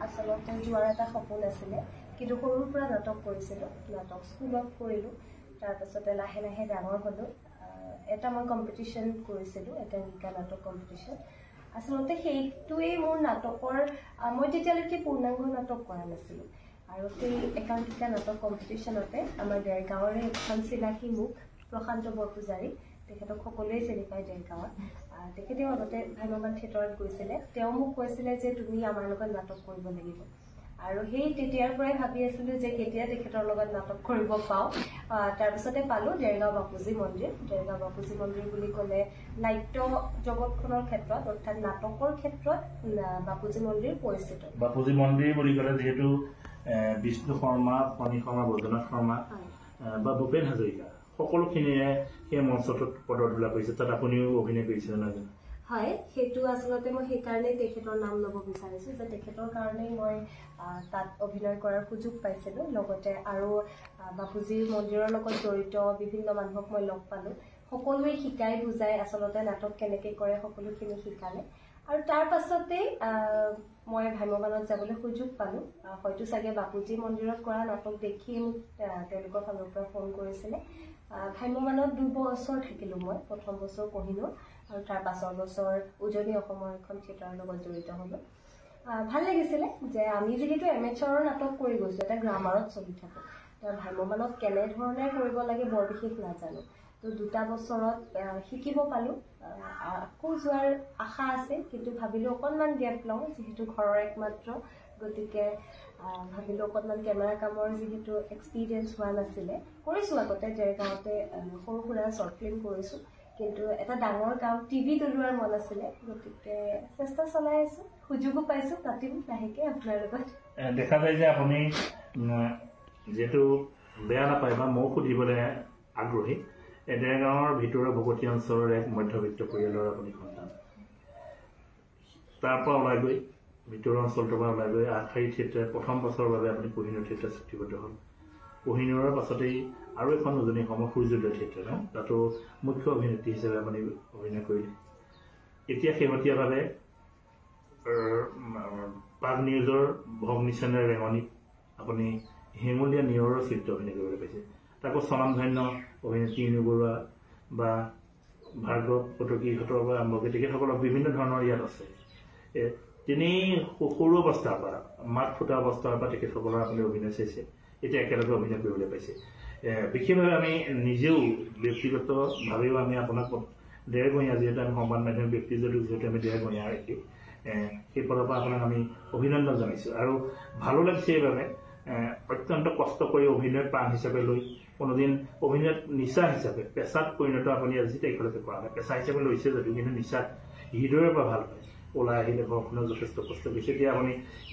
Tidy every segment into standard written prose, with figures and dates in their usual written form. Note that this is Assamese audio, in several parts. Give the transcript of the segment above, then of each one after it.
আচলতে যোৱাৰ এটা সপোন আছিলে, কিন্তু সৰুৰ পৰা নাটক কৰিছিলোঁ। নাটক স্কুলত কৰিলোঁ, তাৰপাছতে লাহে লাহে ডাঙৰ হ'লোঁ। এটা মই কম্পিটিশ্যন কৰিছিলোঁ, একাংকিকা নাটক কম্পিটিশ্যন। আচলতে সেইটোৱেই মোৰ নাটকৰ, মই তেতিয়ালৈকে পূৰ্ণাংগ নাটক কৰা নাছিলোঁ। আৰু সেই একাংকিকা নাটক কম্পিটিশ্যনতে আমাৰ দেৰগাঁৱৰে এখন চিনাকী মুখ প্ৰশান্ত বৰপূজাৰী, তেখেতক সকলোৱে চিনি পায় দেৰগাঁৱত। তেখেতেও আগতে ভ্ৰাম্যমাণ থিয়েটাৰত গৈছিলে। তেওঁ মোক কৈছিলে যে তুমি আমাৰ লগত নাটক কৰিব লাগিব। আৰু সেই তেতিয়াৰ পৰাই ভাবি আছিলোঁ যে কেতিয়া তেখেতৰ লগত নাটক কৰিব পাওঁ। তাৰপিছতে পালোঁ দেৰগাঁও বাপুজী মন্দিৰ। দেৰগাঁও বাপুজী মন্দিৰ বুলি ক'লে নাট্য জগতখনৰ ক্ষেত্ৰত, অৰ্থাৎ নাটকৰ ক্ষেত্ৰত বাপুজী মন্দিৰ পৰিচিত। বাপুজী মন্দিৰ বুলি ক'লে যিহেতু বিষ্ণু শৰ্মা, ফণী শৰ্মা, বৈদ্যনাথ শৰ্মা বা ভূপেন হাজৰিকা সকলোখিনিয়ে সেই মঞ্চটোত পদধূলা কৰিছে। তাত আপুনিও অভিনয় কৰিছে নহয়? হয়, সেইটো আচলতে মই সেইকাৰণেই তেখেতৰ নাম ল'ব বিচাৰিছোঁ যে তেখেতৰ কাৰণেই মই তাত অভিনয় কৰাৰ সুযোগ পাইছিলোঁ। লগতে আৰু বাপুজী মন্দিৰৰ লগত জড়িত বিভিন্ন মানুহক মই লগ পালোঁ। সকলোৱে শিকাই বুজাই আচলতে নাটক কেনেকৈ কৰে সকলোখিনি শিকালে। আৰু তাৰ পাছতেই মই ভ্ৰাম্যমাণত যাবলৈ সুযোগ পালোঁ। হয়তো চাগে বাপুজী মন্দিৰত কৰা নাটক দেখি মোক তেওঁলোকৰ ফালৰ পৰা ফোন কৰিছিলে। ভ্ৰাম্যমাণত 2 বছৰ থাকিলোঁ মই। প্ৰথম বছৰ পঢ়িলোঁ আৰু তাৰ পাছৰ বছৰ উজনি অসমৰ এখন থিয়েটাৰৰ লগত জড়িত হ'লোঁ। ভাল লাগিছিলে যে আমি যিহেতু এমেচাৰৰ নাটক কৰি গৈছোঁ, এটা গ্ৰামাৰত চলি থাকোঁ, ভ্ৰাম্যমাণত কেনেধৰণে কৰিব লাগে বৰ বিশেষ নাজানো। তো 2টা বছৰত শিকিব পালোঁ। আকৌ যোৱাৰ আশা আছে, কিন্তু ভাবিলোঁ অকণমান গেপ লওঁ, যিহেতু ঘৰৰ একমাত্ৰ, গতিকে ভাবিলোঁ অকণমান কেমেৰা কামৰ যিহেতু এক্সপিৰিয়েঞ্চ হোৱা নাছিলে। কৰিছোঁ আগতে দেৰগাঁৱতে সৰু সুৰা শ্বৰ্ট ফিল্ম কৰিছোঁ, কিন্তু এটা ডাঙৰ কাম টিভিত ওলোৱাৰ মন আছিলে, গতিকে চেষ্টা চলাই আছোঁ। সুযোগো পাইছোঁ, পাতিম লাহেকৈ আপোনাৰ লগত। দেখা যায় যে আপুনি যিহেতু বেয়া নাপায় বা ময়ো সুধিবলৈ আগ্ৰহী, ডেৰগাঁৱৰ ভিতৰুৱা ভকতীয়া অঞ্চলৰ এক মধ্যবিত্ত পৰিয়ালৰ আপুনি সন্তান। তাৰ পৰা ওলাই গৈ ভিতৰুৱা অঞ্চলটোৰ পৰা ওলাই গৈ আগশাৰী থিয়েটাৰ প্ৰথম বছৰৰ বাবে আপুনি কোহিনুৰ থিয়েটাৰ চুক্তিবদ্ধ হ'ল। কোহিনুৰৰ পাছতেই আৰু এখন উজনি অসমৰ সূৰ্যোদয় থিয়েটাৰ, তাতো মুখ্য অভিনেত্ৰী হিচাপে আপুনি অভিনয় কৰিলে। এতিয়া শেহতীয়াভাৱে পাগ নিউজৰ ভগ্নী চেনেল ৰেঙনিত আপুনি হেঙুলীয়া নিয়ৰৰ চৰিত্ৰ অভিনয় কৰিবলৈ পাইছে। তাকো স্বনামধন্য অভিনেত্ৰী ইনু বৰুৱা বা ভাৰ্গৱ কটকীহঁতৰ পৰা আৰম্ভ কৰি তেখেতসকলক বিভিন্ন ধৰণৰ ইয়াত আছে। তেনেই সৰু অৱস্থাৰ পৰা, মাত ফুটা অৱস্থাৰ পৰা তেখেতসকলৰ আপুনি অভিনয় চাইছে, এতিয়া একেলগে অভিনয় কৰিবলৈ পাইছে। বিশেষভাৱে আমি নিজেও ব্যক্তিগতভাৱেও আমি আপোনাক ডেৰগঞা, যিহেতু আমি সংবাদ মাধ্যমৰ ব্যক্তি যদিও যিহেতু আমি ডেৰগঞা এটি, সেই ফালৰ পৰা আপোনাক আমি অভিনন্দন জনাইছোঁ। আৰু ভালো লাগিছে এইবাবে অত্যন্ত কষ্ট কৰি অভিনয় প্ৰাণ হিচাপে লৈ কোনোদিন অভিনয়ত নিচা হিচাপে পেছাত পৰিণত আপুনি আজি তাৰিখলৈকে কৰা নাই। পেছা হিচাপে লৈছে যদিও কিন্তু নিচাত হৃদয়ৰ পৰা ভাল পায়। ওলাই আহিলে ঘৰখনৰ যথেষ্ট কষ্ট কৰিছে। এতিয়া আপুনি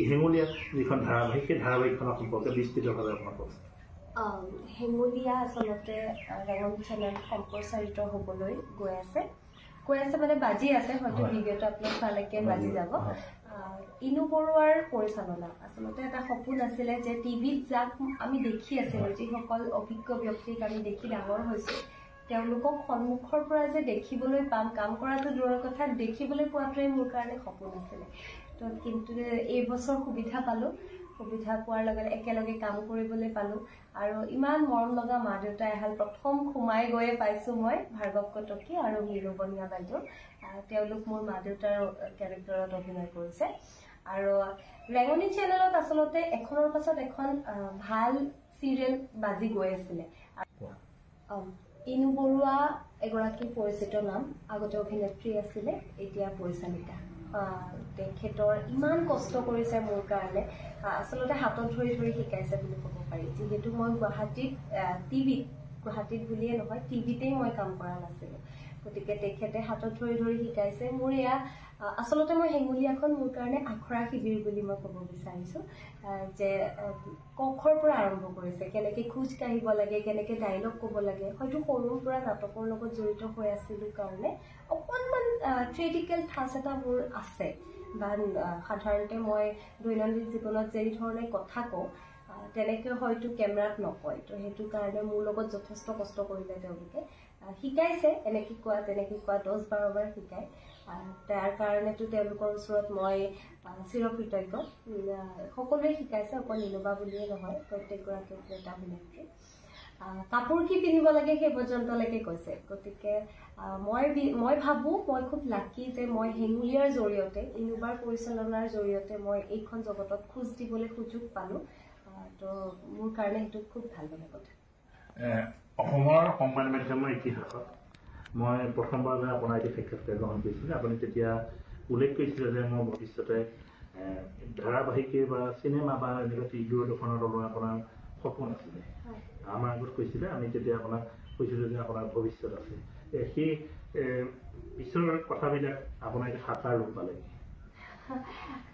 হেঙুলীয়া যিখন ধাৰাবাহিক, সেই ধাৰাবাহিকখনৰ সম্পৰ্কে বিস্তৃতভাৱে আপোনাক কওকচোন। হেঙুলীয়া আচলতে ৰেঙনি চেনেল সম্প্ৰচাৰিত হ'বলৈ গৈ আছে মানে বাজি আছে, হয়তো ভিডিঅ'টো আপোনাক চালেকে বাজি যাব। ইনু বৰুৱাৰ পৰিচালনা। আচলতে এটা সপোন আছিলে যে টিভিত যাক আমি দেখি আছিলোঁ, যিসকল অভিজ্ঞ ব্যক্তিক আমি দেখি ডাঙৰ হৈছোঁ, তেওঁলোকক সন্মুখৰ পৰা যে দেখিবলৈ পাম, কাম কৰাটো দূৰৰ কথা, দেখিবলৈ পোৱাটোৱে মোৰ কাৰণে সপোন আছিলে। তো কিন্তু এইবছৰ সুবিধা পালোঁ। সুবিধা পোৱাৰ লগে একেলগে কাম কৰিবলৈ পালোঁ। আৰু ইমান মৰম লগা মা দেউতা এহাল প্ৰথম সোমাই গৈয়ে পাইছোঁ মই, ভাৰ্গৱ কটকী আৰু মিনু বনিয়া বাইদেউ। তেওঁলোক মোৰ মা দেউতাৰ কেৰেক্টাৰত অভিনয় কৰিছে। আৰু ৰেঙনি চেনেলত আচলতে এখনৰ পাছত এখন ভাল চিৰিয়েল বাজি গৈ আছিলে। ইনু বৰুৱা এগৰাকী পৰিচিত নাম, আগতে অভিনেত্ৰী আছিলে, এতিয়া পৰিচালিকা। তেখেতৰ ইমান কষ্ট কৰিছে মোৰ কাৰণে, আচলতে হাতত ধৰি ধৰি শিকাইছে বুলি ক'ব পাৰি। যিহেতু মই গুৱাহাটীত বুলিয়ে নহয়, টিভিতেই মই কাম কৰা নাছিলোঁ, গতিকে তেখেতে হাতত ধৰি ধৰি শিকাইছে। মোৰ এয়া আচলতে মই হেঙুলীয়াখন মোৰ কাৰণে আখৰা শিবিৰ বুলি মই ক'ব বিচাৰিছোঁ, যে কখৰ পৰা আৰম্ভ কৰিছে, কেনেকৈ খোজ কাঢ়িব লাগে, কেনেকৈ ডাইলগ ক'ব লাগে। হয়তো সৰুৰ পৰা নাটকৰ লগত জড়িত হৈ আছিলোঁ কাৰণে অকণমান থিয়েটিকেল ঠাঁচ এটা মোৰ আছে, বা সাধাৰণতে মই দৈনন্দিন জীৱনত যি ধৰণে কথা কওঁ তেনেকৈ হয়তো কেমেৰাত নকয়। তো সেইটো কাৰণে মোৰ লগত যথেষ্ট কষ্ট কৰিলে তেওঁলোকে, শিকাইছে এনেকৈ কোৱা তেনেকৈ কোৱা, 10-12 বাৰ শিকায়। তাৰ কাৰণেতো তেওঁলোকৰ ওচৰত মই চিৰকৃতজ্ঞ। সকলোৱে শিকাইছে, অকল নিলোবা বুলিয়ে নহয়, প্ৰত্যেকগৰাকী অভিনেতা অভিনেত্ৰী। কাপোৰ কি পিন্ধিব লাগে সেই পৰ্যন্তলৈকে কৈছে। গতিকে মই ভাবোঁ মই খুব লাকি যে মই হেঙুলীয়াৰ জৰিয়তে, ইনোভাৰ পৰিচালনাৰ জৰিয়তে মই এইখন জগতত খোজ দিবলৈ সুযোগ পালোঁ। তো মোৰ কাৰণে সেইটো খুব ভাল লগা কথা। অসমৰ সংবাদ মাধ্যমৰ ইতিহাসত মই প্ৰথমবাৰলৈ আপোনাৰ এটি সাক্ষাৎকাৰ গ্ৰহণ কৰিছিলোঁ। আপুনি তেতিয়া উল্লেখ কৰিছিলে যে মই ভৱিষ্যতে ধাৰাবাহিকে বা চিনেমা বা এনেকুৱা দূৰদৰ্শনত আপোনাৰ সপোন আছিলে। আমাৰ আগত কৈছিলে, আমি তেতিয়া আপোনাক কৈছিলোঁ যে আপোনাৰ ভৱিষ্যত আছে। সেই পিছৰ কথাবিলাক আপোনাৰ এতিয়া সাকাৰ ৰূপ পালে।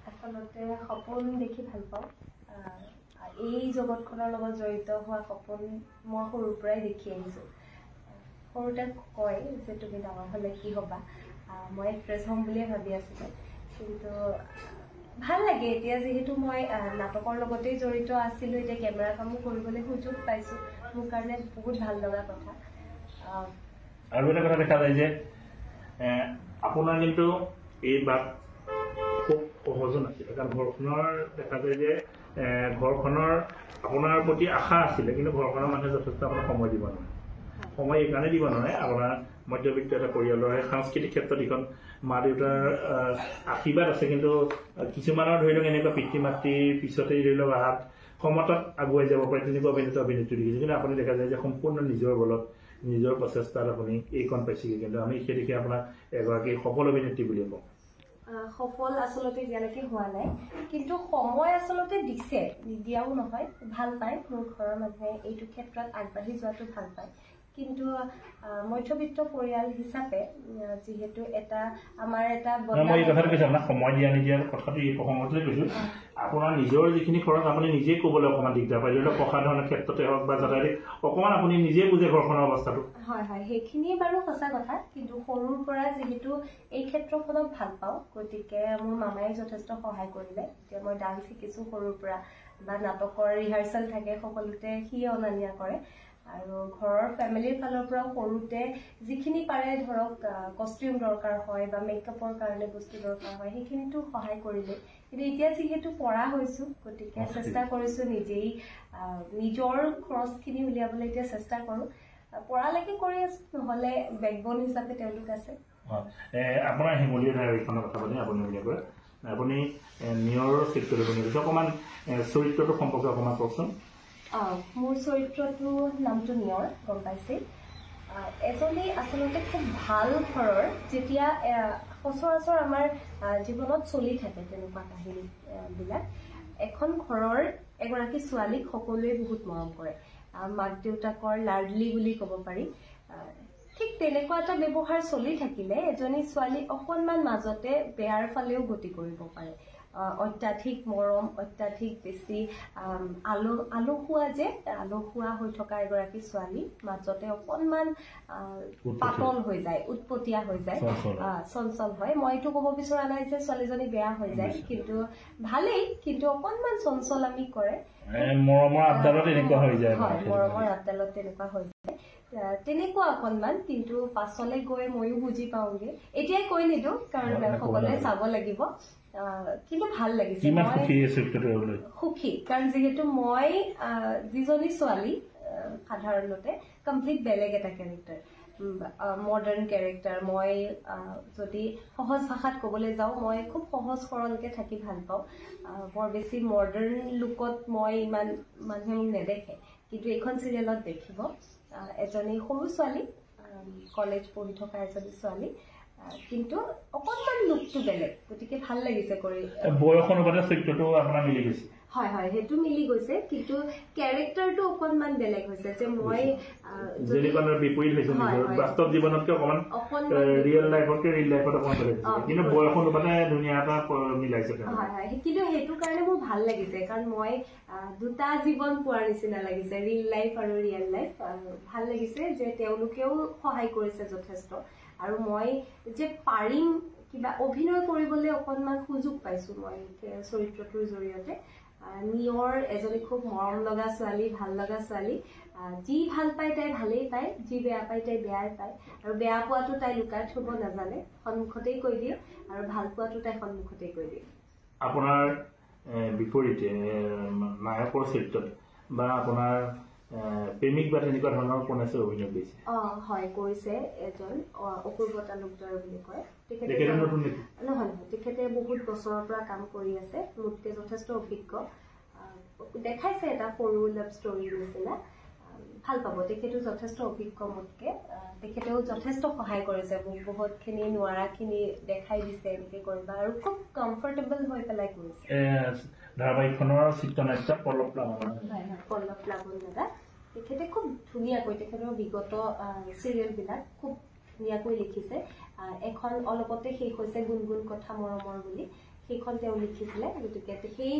আচলতে সপোন দেখি ভাল পাওঁ। এই জগতখনৰ লগত জড়িত হোৱা সপোন মই সৰুৰ পৰাই দেখি আহিছোঁ। সৰুতে কয় যে তুমি ডাঙৰ হ'লে কি হ'বা, মই এক্ট্ৰেছ হ'ম বুলিয়ে ভাবি আছিলোঁ। কিন্তু ভাল লাগে এতিয়া, যিহেতু মই নাটকৰ লগতেই জড়িত আছিলোঁ, এতিয়া কেমেৰা কামো কৰিবলৈ সুযোগ পাইছোঁ। মোৰ কাৰণে বহুত ভাল লগা কথা। আৰু এটা কথা দেখা যায় যে আপোনাৰ কিন্তু এই বাট খুব সহজো নাছিলে, কাৰণ ঘৰখনৰ দেখা যায় যে ঘৰখনৰ আপোনাৰ প্ৰতি আশা আছিলে, কিন্তু ঘৰখনৰ মানুহে যথেষ্ট আপোনাক সময় দিব নোৱাৰে। সময় এইকাৰণে দিব নোৱাৰে, আপোনাৰ মধ্যবিত্ত এটা পৰিয়ালৰ সাংস্কৃতিক ক্ষেত্ৰত ইখন মা দেউতাৰ আশীৰ্বাদ আছে, কিন্তু কিছুমানৰ ধৰি লওক এনেকুৱা পিতৃ মাতৃৰ পিছতেই ধৰি লওক আহাত সমতাত আগুৱাই যাব পাৰে, তেনেকুৱা অভিনেতা অভিনেত্ৰী দেখিছোঁ। কিন্তু আপুনি দেখা যায় যে সম্পূৰ্ণ নিজৰ বলত, নিজৰ প্ৰচেষ্টাত আপুনি এইখন পাইছেগৈ। কিন্তু আমি সেই দেখি আপোনাক এগৰাকী সফল অভিনেত্ৰী বুলিয়ে কওঁ। সফল আচলতে এতিয়ালৈকে হোৱা নাই, কিন্তু সময় আচলতে দিছে, নিদিয়াও নহয়। ভাল পায়, মোৰ ঘৰৰ মানুহে এইটো ক্ষেত্ৰত আগবাঢ়ি যোৱাটো ভাল পায়। কিন্তু মধ্যবিত্ত পৰিয়াল হিচাপে যিহেতু আমাৰ এটা মই এই কথাটো কৈছোঁ, আপোনাক সময় দিয়া নিদিয়াৰ কথাটো এই প্ৰসংগতে কৈছোঁ। আপোনাৰ নিজৰ যিখিনি খৰচ আপুনি নিজে ক'বলৈ অকণমান দিগদাৰ পায়, ধৰি লওক প্ৰসাধনৰ ক্ষেত্ৰতে হওক বা যাতায়াত, অকণমান আপুনি নিজে বুজে ঘৰখনৰ অৱস্থাটো। হয়, সেইখিনি বাৰু সঁচা কথা। কিন্তু সৰুৰ পৰা যিহেতু এই ক্ষেত্ৰখনক ভাল পাওঁ, গতিকে মোৰ মামাই যথেষ্ট সহায় কৰিলে। এতিয়া মই ডান্স শিকিছোঁ সৰুৰ পৰা, বা নাটকৰ ৰিহাৰ্চেল থাকে, সকলোতে সিয়ে অনা নিয়া কৰে। আৰু ঘৰৰ ফেমিলিৰ ফালৰ পৰাও সৰুতে যিখিনি পাৰে ধৰক কষ্টিউম দৰকাৰ হয় বা মেকআপৰ কাৰণে বস্তু দৰকাৰ হয়, সেইখিনিতো সহায় কৰিলে। কিন্তু এতিয়া যিহেতু পৰা হৈছোঁ, গতিকে চেষ্টা কৰিছোঁ নিজেই নিজৰ খৰচখিনি উলিয়াবলৈ এতিয়া চেষ্টা কৰোঁ। পৰালৈকে কৰি আছোঁ, নহ'লে বেকবন হিচাপে তেওঁলোক আছে। আপোনাৰ হেঙুলীয়া ধাৰাবাহিকখনৰ কথা পাতি আপুনি উল্লেখ কৰে, আপুনি নিয়ৰৰ চৰিত্ৰটো কৰিছে, অকণমান চৰিত্ৰটো সম্পৰ্কে অকণমান কওকচোন। মোৰ চৰিত্ৰটো নামটো নিয়ৰ, গম পাইছে। এজনী আচলতে খুব ভাল ঘৰৰ, যেতিয়া সচৰাচৰ আমাৰ জীৱনত চলি থাকে তেনেকুৱা কাহিনীবিলাক। এখন ঘৰৰ এগৰাকী ছোৱালীক সকলোৱে বহুত মৰম কৰে, মাক দেউতাকৰ লাডলি বুলি ক'ব পাৰি। ঠিক তেনেকুৱা এটা ব্যৱহাৰ চলি থাকিলে এজনী ছোৱালী অকণমান মাজতে বেয়াৰ ফালেও গতি কৰিব পাৰে। অত্যাধিক মৰম, অত্যাধিক বেছি আলসুৱা হৈ থকা এগৰাকী ছোৱালী মাজতে অকণমান পাতল হৈ যায়, উৎপতীয়া হৈ যায়, চঞ্চল হয়। মই এইটো ক'ব বিচৰা নাই যে ছোৱালীজনী বেয়া হৈ যায়, কিন্তু ভালেই, কিন্তু অকণমান চঞ্চলামি কৰে। মৰমৰ আবদালত তেনেকুৱা হৈ যায়। মৰমৰ আবদালত তেনেকুৱা হৈ যায়, তেনেকুৱা অকণমান। কিন্তু পাছলৈ গৈ ময়ো বুজি পাওঁগে। এতিয়াই কৈ নিদিওঁ, কাৰণ সকলোৱে চাব লাগিব। কিন্তু ভাল লাগিছে, সুখী। কাৰণ যিহেতু মই যিজনী ছোৱালী সাধাৰণতে কমপ্লিট বেলেগ এটা কেৰেক্টাৰ, মডাৰ্ণ কেৰেক্টাৰ। মই যদি সহজ ভাষাত ক'বলৈ যাওঁ, মই খুব সহজ সৰলকৈ থাকি ভাল পাওঁ। বৰ বেছি মডাৰ্ণ লুকত মই ইমান মানুহে মোক নেদেখে, কিন্তু এইখন চিৰিয়েলত দেখিব। এজনী সৰু ছোৱালী, কলেজ পঢ়ি থকা এজনী ছোৱালী, কিন্তু অকণমান লুকটো বেলেগ, গতিকে ভাল লাগিছে কৰি। বয়স অনুপাতে চৰিত্ৰটো আপোনাৰ মিলি গৈছে। হয়, সেইটো মিলি গৈছে, কিন্তু কেৰেক্টাৰটো অকণমান বেলেগ হৈছে। যে মই বিপৰীত হৈছে, বাস্তৱ জীৱনতকৈ অকণমান ৰিয়েল লাইফতকৈ ৰিয়েল লাইফত অকণমান বেলেগ, কিন্তু বয়স অনুপাতে ধুনীয়া এটা মিলাইছে। কিন্তু সেইটো কাৰণে মোৰ ভাল লাগিছে, কাৰণ মই দুটা জীৱন পোৱাৰ নিচিনা লাগিছে, ৰিয়েল লাইফ আৰু ৰিয়েল লাইফ। ভাল লাগিছে যে তেওঁলোকেও সহায় কৰিছে যথেষ্ট, আৰু মই যে পাৰিম কিবা অভিনয় কৰিবলৈ অকণমান সুযোগ পাইছোঁ মই চৰিত্ৰটোৰ জৰিয়তে। নিয়ৰ এজনী খুব মৰম লগা ছোৱালী, ভাল লগা ছোৱালী। যি ভাল পায় তাই ভালেই পায়, যি বেয়া পায় তাই বেয়াই পায়। আৰু বেয়া পোৱাটো তাই লুকাই থব নাজানে, সন্মুখতেই কৈ দিয়ে, আৰু ভাল পোৱাটো তাই সন্মুখতেই কৈ দিয়ে। আপোনাৰ বিপৰীতে নায়কৰ চৰিত্ৰত বা আপোনাৰ প্ৰেমিক বা তেনেকুৱা ধৰণৰ কোন আছে অভিনয় কৰিছে? হয়, কৰিছে এজন অপূৰ্ব তালুকদাৰ বুলি কয়। নহয়, তেখেতে বহুত বছৰৰ পৰা কাম কৰি আছে, মোতকে যথেষ্ট অভিজ্ঞ। দেখাইছে এটা সৰু লাভ ষ্টৰীৰ নিচিনা, ভাল পাব। তেখেতো যথেষ্ট অভিজ্ঞ মোতকে, তেখেতেও যথেষ্ট সহায় কৰিছে মোক, বহুতখিনি নোৱাৰাখিনি দেখাই দিছে এনেকে কৰিবা, আৰু খুব কমফৰ্টেবল হৈ পেলাই কৰিছে। ধাৰাবাহিকখনৰ চিত্ৰনাট্য পল্লৱ প্লাবন দাদা, তেখেতে খুব ধুনীয়াকৈ তেখেতৰ বিগত চিৰিয়েলবিলাক খুব ধুনীয়াকৈ লিখিছে। এখন অলপতে শেষ হৈছে গুণগুণ কথা মৰমৰ বুলি, সেইখন তেওঁ লিখিছিলে। গতিকে সেই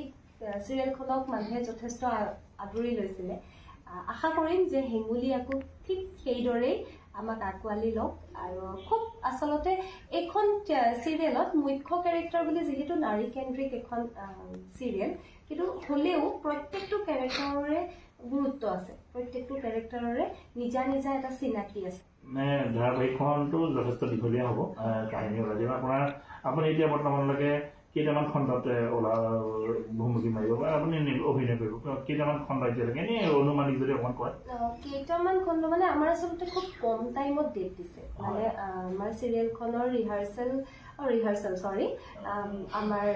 চিৰিয়েলখনক মানুহে যথেষ্ট আদৰি লৈছিলে। আশা কৰিম যে হেঙুলি আকৌ ঠিক সেইদৰেই আমাক আঁকোৱালি লওক। আৰু খুব আচলতে এইখন চিৰিয়েলত মুখ্য কেৰেক্টাৰ বুলি যিহেতু নাৰী কেন্দ্ৰিক এখন চিৰিয়েল, কিন্তু হ'লেও প্ৰত্যেকটো কেৰেক্টাৰৰে গুৰুত্ব আছে, প্ৰত্যেকটো কেৰেক্টাৰৰে নিজা নিজা এটা চিনাকি আছে। ধাৰাবাহিকখনটো যথেষ্ট দীঘলীয়া হ'ব কাহিনী ওলাই যাব। আপুনি এতিয়া বৰ্তমানলৈকে কেইটামান খণ্ডত ভূমিকা মাৰিব বা আপুনি অভিনয় কৰিব, কেইটামান খণ্ড এতিয়ালৈকে এনেই অনুমানিক যদি অকমান কয়? কেইটামান খণ্ড মানে আমাৰ আচলতে খুব কম টাইমত ডেট দিছে। মানে আমাৰ চিৰিয়েলখনৰ আমাৰ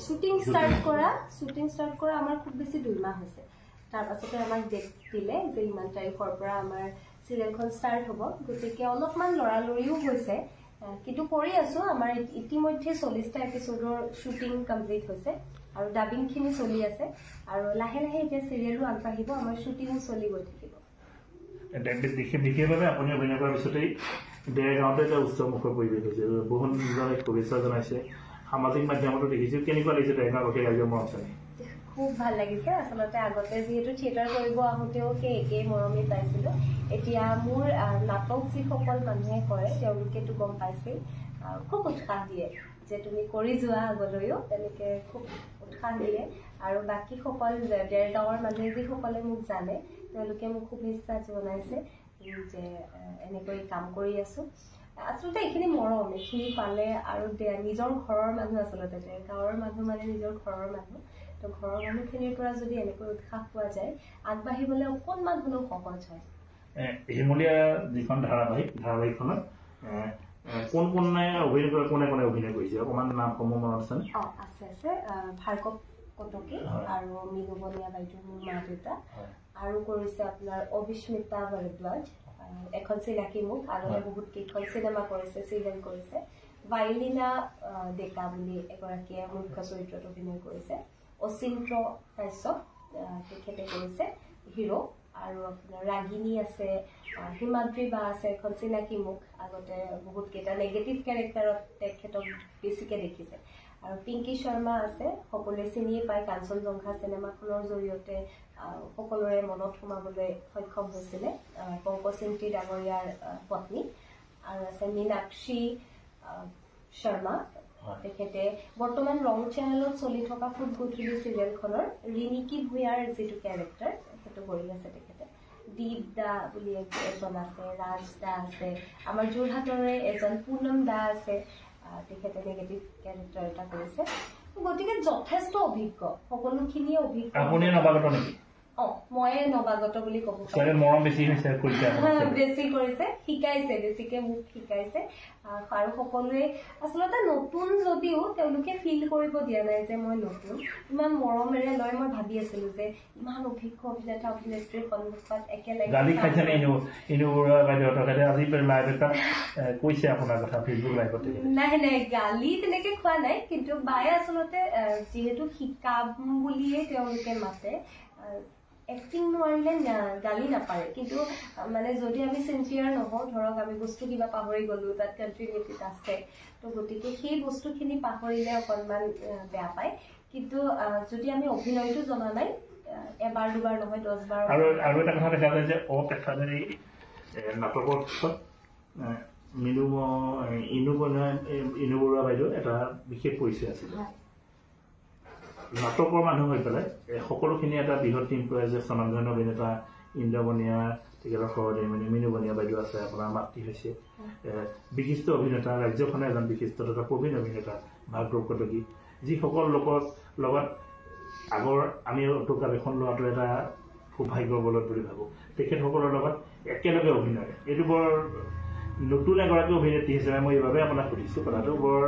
শ্বুটিং ষ্টাৰ্ট কৰা আমাৰ খুব বেছি 2 মাহ হৈছে। তাৰ পাছতে আমাক ডেট দিলে যে ইমান তাৰিখৰ পৰা আমাৰ চিৰিয়েলখন ষ্টাৰ্ট হ'ব। গতিকে অলপমান লৰালৰিও হৈছে, কিন্তু কৰি আছো। আমাৰ ইতিমধ্যে 40টা এপিছডৰ শ্বুটিং কমপ্লিট হৈছে, আৰু ডাবিংখিনি চলি আছে, আৰু লাহে লাহে এতিয়া চিৰিয়েলো আগবাঢ়িব, আমাৰ শ্বুটিঙো চলি গৈ থাকিব। বিশেষভাৱে আপুনি অভিনয় কৰাৰ পিছতেই দেৰগাঁৱতে এটা উৎসৱমুখৰ পৰিৱেশ হৈছে, বহুত নিজকে শুভেচ্ছা জনাইছে, সামাজিক মাধ্যমতো দেখিছো। কেনেকুৱা লাগিছে দেৰগাঁৱৰ ৰাইজৰ মৰম চাই? খুব ভাল লাগিছে। আচলতে আগতে যিহেতু থিয়েটাৰ কৰিব আহোঁতেও সেই একেই মৰমেই পাইছিলো। এতিয়া মোৰ নাটক যিসকল মানুহে কৰে তেওঁলোকেতো গম পাইছেই, খুব উৎসাহ দিয়ে যে তুমি কৰি যোৱা আগলৈও, তেনেকে খুব উৎসাহ দিয়ে। আৰু বাকীসকল দেৰগাঁৱৰ মানুহে যিসকলে মোক জানে তেওঁলোকে মোক শুভেচ্ছা জনাইছে যে এনেকৈ কাম কৰি আছো। আচলতে এইখিনি মৰম, এইখিনি পালে আৰু নিজৰ ঘৰৰ মানুহ, আচলতে দেৰগাঁৱৰ মানুহ মানে নিজৰ ঘৰৰ মানুহ, তো ঘৰৰ মানুহখিনিৰ পৰা যদি এনেকৈ উৎসাহ পোৱা যায়, আগবাঢ়িবলৈ অকণমান হ'লেও সহজ হয়। হেঙুলীয়া যিখন ধাৰাবাহিকখনত কোন কোনে অভিনয় কৰিছে, অকণমান নামসমূহ মনত আছেনে? আছে। ভাৰ্গৱ কটকী আৰু মিনু বনিয়া বাইদেউ মোৰ মা দেউতা, আৰু কৰিছে আপোনাৰ অভিস্মিতা ভৰদ্বাজ, এখন চিনাকি মুখ, আগতে বহুত কেইখন চিনেমা কৰিছে, চিৰিয়েল কৰিছে। ভাইলিনা ডেকা বুলি এগৰাকীয়ে মুখ্য চৰিত্ৰত অভিনয় কৰিছে। অচিন্ত্ৰ কাশ্যপ তেখেতে কৰিছে হিৰো, আৰু আপোনাৰ ৰাগিনী আছে, হিমাদ্ৰী বা আছে, এখন চিনাকি মুখ, আগতে বহুত কেইটা নেগেটিভ কেৰেক্টাৰত তেখেতক বেছিকে দেখিছে। আৰু পিংকি শৰ্মা আছে, সকলোৱে চিনিয়ে পায়, কাঞ্চনজংঘা চিনেমাখনৰ জৰিয়তে সকলোৰে মনত সোমাবলৈ সক্ষম হৈছিলে, পংকজ ডাঙৰীয়াৰ পত্নী। আৰু আছে মীনাক্ষী শৰ্মা, তেখেতে বৰ্তমান ৰং চেনেলত চলি থকা ফুট গধূলি চিৰিয়েলখনৰ ৰিণিকী ভূঞাৰ যিটো কেৰেক্টাৰ সেইটো কৰি আছে তেখেতে। দীপ দা বুলি এজন আছে, ৰাজ দা আছে, আমাৰ যোৰহাটৰে এজন পুনম দা আছে, তেখেতে নেগেটিভ কেৰেক্টাৰ এটা কৰিছে। গতিকে যথেষ্ট অভিজ্ঞ, সকলোখিনিয়ে অভিজ্ঞ। আপুনি নৱাগত নেকি? ময়ে নৱাগত বুলি ক'ব পাৰোঁ। মৰম বেছি কৰিছে, শিকাইছে, বেছিকে মোক শিকাইছে। আৰু সকলোৱে আচলতে নতুন যদিও তেওঁলোকে ফিল কৰিব দিয়া নাই যে মই নতুন, ইমান মৰমেৰে লয়। মই ভাবি আছিলো যে ইমান অভিজ্ঞ অভিনেতা অভিনেত্ৰীৰ সন্মুখত একেলগে নাই গালি তেনেকে খোৱা নাই, কিন্তু বায়ে আচলতে যিহেতু শিকাম বুলিয়ে তেওঁলোকে মাতে, এক্টিং নোৱাৰিলে গালি নাপাৰে, কিন্তু মানে যদি আমি চিনচিয়াৰ নহওঁ, ধৰক আমি বস্তু কিবা পাহৰি গলো, তাত কণ্টিনিউটিত আছে, তো গতিকে সেই বস্তুখিনি পাহৰিলে অকণমান বেয়া পায়। কিন্তু যদি আমি অভিনয়টো জনা নাই, এবাৰ দুবাৰ নহয় 10 বাৰ। আৰু এটা কথা দেখা যায় যে অপেক্ষাধাৰী নাটকৰ ক্ষেত্ৰত ইনু বৰুৱা বাইদেউ এটা বিশেষ পৰিচয় আছিল। নাটকৰ মানুহ হৈ পেলাই সকলোখিনি এটা বৃহৎ টিম কৰে যে স্বনামধন্য অভিনেতা ইন্দ্ৰবনীয়া, তেখেতৰ সহধৰ্মিনী মিনুবনীয়া বাইদেউ আছে, আপোনাৰ মাতৃ হৈছে বিশিষ্ট অভিনেতা, ৰাজ্যখনে এজন বিশিষ্ট তথা প্ৰবীণ অভিনেতা ভাৰ্গৱ কটকী, যিসকল লোকৰ লগত আগৰ আমি অটুকাল এখন লোৱাটো এটা সৌভাগ্যৰ বলত বুলি ভাবোঁ। তেখেতসকলৰ লগত একেলগে অভিনয়, এইটো বৰ নতুন এগৰাকী অভিনেত্ৰী হিচাপে মই এইবাবে আপোনাক সুধিছোঁ, কথাটো বৰ